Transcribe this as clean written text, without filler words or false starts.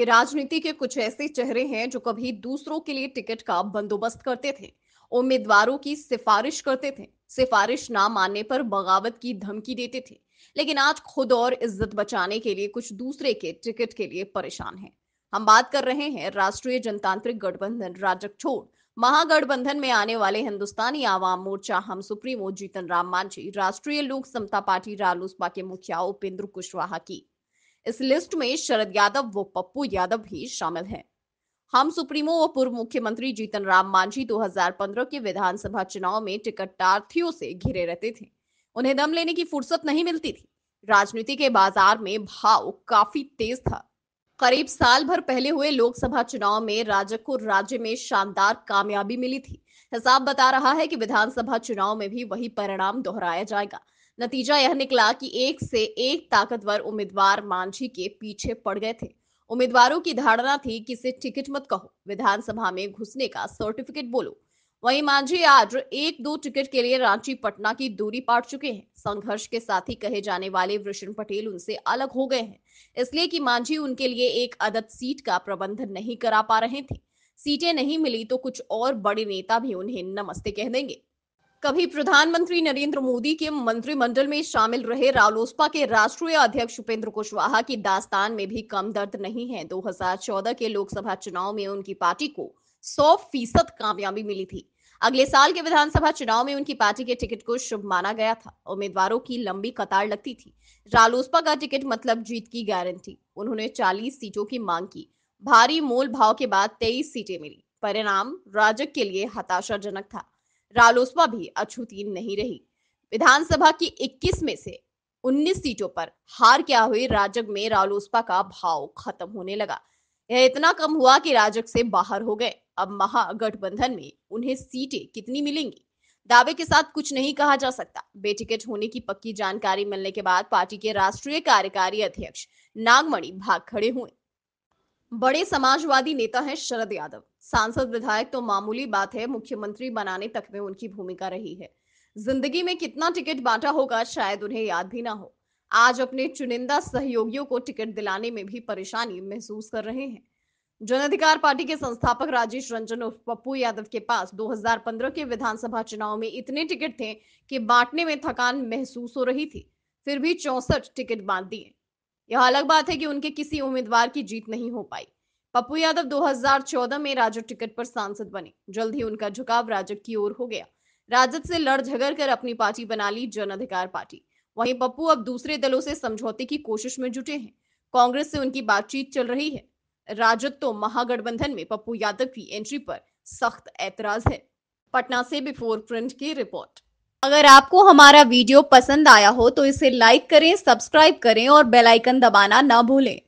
राजनीति के कुछ ऐसे चेहरे हैं जो कभी दूसरों के लिए टिकट का बंदोबस्त करते थे, उम्मीदवारों की सिफारिश करते थे, सिफारिश ना मानने पर बगावत की धमकी देते थे, लेकिन आज खुद और इज्जत बचाने के लिए कुछ दूसरे के टिकट के लिए परेशान हैं। हम बात कर रहे हैं राष्ट्रीय जनतांत्रिक गठबंधन राजग छोड़ महागठबंधन में आने वाले हिंदुस्तानी आवाम मोर्चा हम सुप्रीमो जीतन राम मांझी, राष्ट्रीय लोक समता पार्टी रालोसपा के मुखिया उपेंद्र कुशवाहा की। इस लिस्ट में शरद यादव व पप्पू यादव भी शामिल हैं। हम सुप्रीमो व पूर्व मुख्यमंत्री जीतन राम मांझी 2015 के विधानसभा चुनाव में टिकटटार्थियों से घिरे रहते थे। उन्हें दम लेने की फुर्सत नहीं मिलती थी। राजनीति के बाजार में भाव काफी तेज था। करीब साल भर पहले हुए लोकसभा चुनाव में राजग को राज्य में शानदार कामयाबी मिली थी। हिसाब बता रहा है कि विधानसभा चुनाव में भी वही परिणाम दोहराया जाएगा। नतीजा यह निकला कि एक से एक ताकतवर उम्मीदवार मांझी के पीछे पड़ गए थे। उम्मीदवारों की धारणा थी कि इसे टिकट मत कहो, विधानसभा में घुसने का सर्टिफिकेट बोलो। वहीं मांझी आज एक दो टिकट के लिए रांची पटना की दूरी पाट चुके हैं। संघर्ष के साथी कहे जाने वाले वृषण पटेल उनसे अलग हो गए हैं, इसलिए कि मांझी उनके लिए एक अदद सीट का प्रबंधन नहीं करा पा रहे थे। सीटें नहीं मिली तो कुछ और बड़े नेता भी उन्हें नमस्ते कह देंगे। कभी प्रधानमंत्री नरेंद्र मोदी के मंत्रिमंडल में शामिल रहे रालोसपा के राष्ट्रीय अध्यक्ष उपेंद्र कुशवाहा की दास्तान में भी कम दर्द नहीं है। 2014 के लोकसभा चुनाव में उनकी पार्टी को 100% कामयाबी मिली थी। अगले साल के विधानसभा चुनाव में उनकी पार्टी के टिकट को शुभ माना गया था। उम्मीदवारों की लंबी कतार लगती थी। रालोसपा का टिकट मतलब जीत की गारंटी। उन्होंने 40 सीटों की मांग की। भारी मोल भाव के बाद 23 सीटें मिली। परिणाम राजग के लिए हताशाजनक था। रालोसपा भी अछूती नहीं रही। विधानसभा की 21 में से 19 सीटों पर हार क्या हुई, राजग में रालोसपा का भाव खत्म होने लगा। यह इतना कम हुआ कि राजग से बाहर हो गए। अब महागठबंधन में उन्हें सीटें कितनी मिलेंगी, दावे के साथ कुछ नहीं कहा जा सकता। बेटिकट होने की पक्की जानकारी मिलने के बाद पार्टी के राष्ट्रीय कार्यकारी अध्यक्ष नागमणि भाग खड़े हुए। बड़े समाजवादी नेता हैं शरद यादव। सांसद विधायक तो मामूली बात है, मुख्यमंत्री बनाने तक में उनकी भूमिका रही है। जिंदगी में कितना टिकट बांटा होगा शायद उन्हें याद भी ना हो। आज अपने चुनिंदा सहयोगियों को टिकट दिलाने में भी परेशानी महसूस कर रहे हैं। जन अधिकार पार्टी के संस्थापक राजेश रंजन उर्फ पप्पू यादव के पास 2015 के विधानसभा चुनाव में इतने टिकट थे कि बांटने में थकान महसूस हो रही थी। फिर भी 64 टिकट बांट दिए। यह अलग बात है कि उनके किसी उम्मीदवार की जीत नहीं हो पाई। पप्पू यादव 2014 में राजद टिकट पर सांसद बने। जल्द ही उनका झुकाव राजद की ओर हो गया। राजद से लड़ झगड़ कर अपनी पार्टी बना ली जन अधिकार पार्टी। वहीं पप्पू अब दूसरे दलों से समझौते की कोशिश में जुटे हैं। कांग्रेस से उनकी बातचीत चल रही है। राजद तो महागठबंधन में पप्पू यादव की एंट्री पर सख्त ऐतराज है। पटना से बिफोर प्रिंट की रिपोर्ट। अगर आपको हमारा वीडियो पसंद आया हो तो इसे लाइक करें, सब्सक्राइब करें और बेल आइकन दबाना ना भूलें।